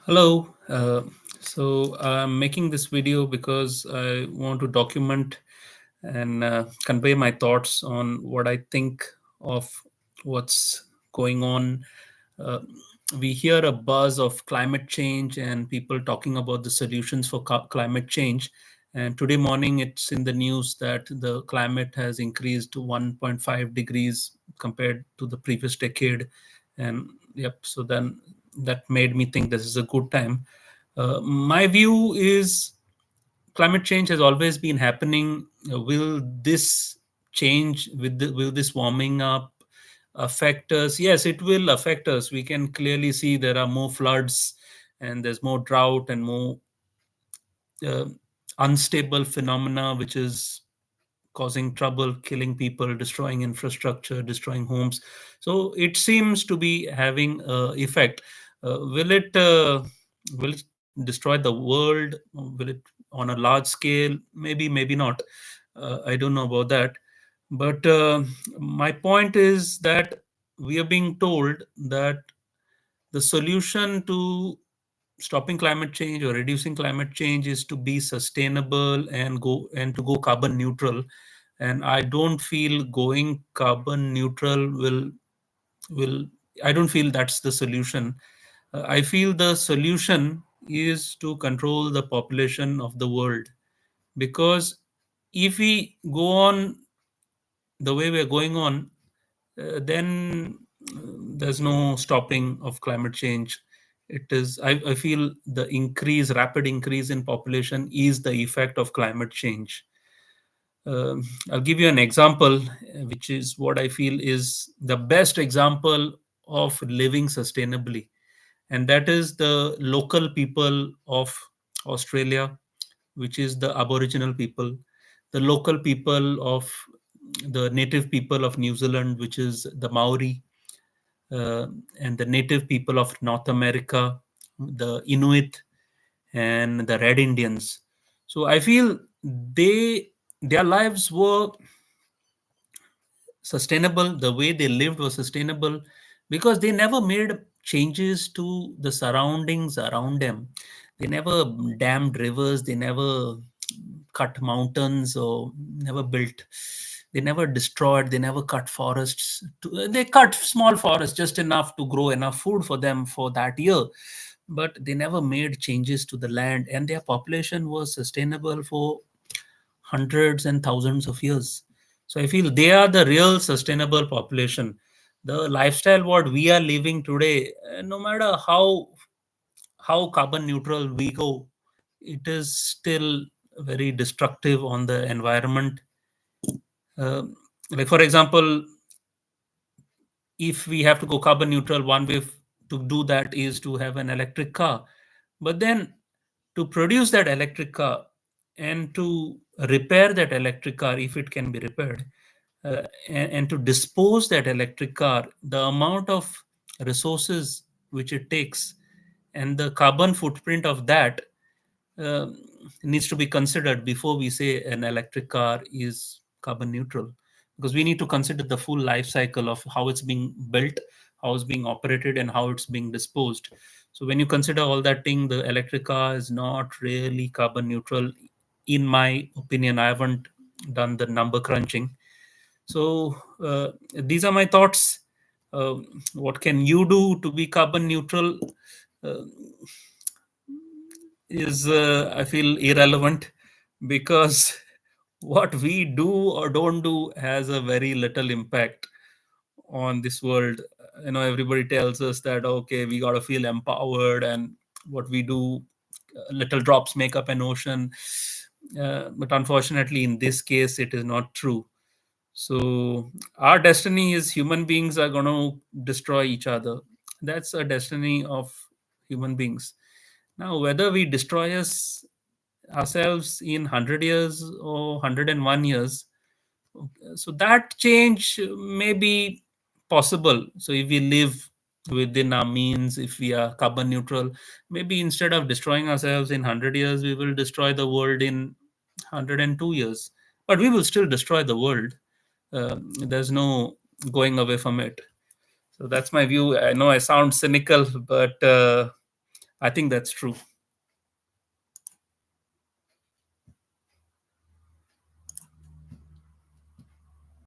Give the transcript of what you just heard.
Hello. So I'm making this video because I want to document and convey my thoughts on what I think of what's going on. Uh, we hear a buzz of climate change and people talking about the solutions for climate change. And today morning, it's in the news that the climate has increased to 1.5 degrees compared to the previous decade. And yep, so then that made me think this is a good time. My view is climate change has always been happening. Will this change will this warming up affect us? Yes, it will affect us. We can clearly see there are more floods and there's more drought and more uh, unstable phenomena, which is causing trouble, killing people, destroying infrastructure, destroying homes. So it seems to be having effect. Will it destroy the world? Will it on a large scale? Maybe, maybe not. I don't know about that. But my point is that we are being told that the solution to stopping climate change or reducing climate change is to be sustainable and to go carbon neutral. And I don't feel going carbon neutral will I don't feel that's the solution. I feel the solution is to control the population of the world, because if we go on the way we're going on, then there's no stopping of climate change. I feel the rapid increase in population is the effect of climate change. I'll give you an example, which is what I feel is the best example of living sustainably, and that is the local people of Australia, which is the Aboriginal people, the local people of the native people of New Zealand, which is the Maori, uh, and the native people of North America, the Inuit and the Red Indians. So I feel their lives were sustainable. The way they lived was sustainable because they never made changes to the surroundings around them. They never dammed rivers, they never cut mountains, or never built, they never destroyed, they never cut forests. They cut small forests just enough to grow enough food for them for that year, but they never made changes to the land, and their population was sustainable for hundreds and thousands of years. So I feel they are the real sustainable population. The lifestyle what we are living today, no matter how carbon neutral we go, it is still very destructive on the environment. Um like for example, if we have to go carbon neutral, one way to do that is to have an electric car. But then to produce that electric car and to repair that electric car, if it can be repaired, and to dispose that electric car, the amount of resources which it takes and the carbon footprint of that uh, needs to be considered before we say an electric car is carbon neutral, because we need to consider the full life cycle of how it's being built, how it's being operated, and how it's being disposed. So when you consider all that thing, the electric car is not really carbon neutral, in my opinion. I haven't done the number crunching. So these are my thoughts. uh, what can you do to be carbon neutral? uh, is I feel irrelevant, because what we do or don't do has a very little impact on this world. Everybody tells us that okay, we got to feel empowered, and what we do, little drops make up an ocean. But unfortunately, in this case, it is not true. So our destiny is human beings are going to destroy each other. That's a destiny of human beings. Now, whether we destroy ourselves in 100 years or 101 years, so that change may be possible. So if we live within our means, if we are carbon neutral, maybe instead of destroying ourselves in 100 years, we will destroy the world in 102 years. But we will still destroy the world. There's no going away from it. So that's my view. I know I sound cynical, but I think that's true.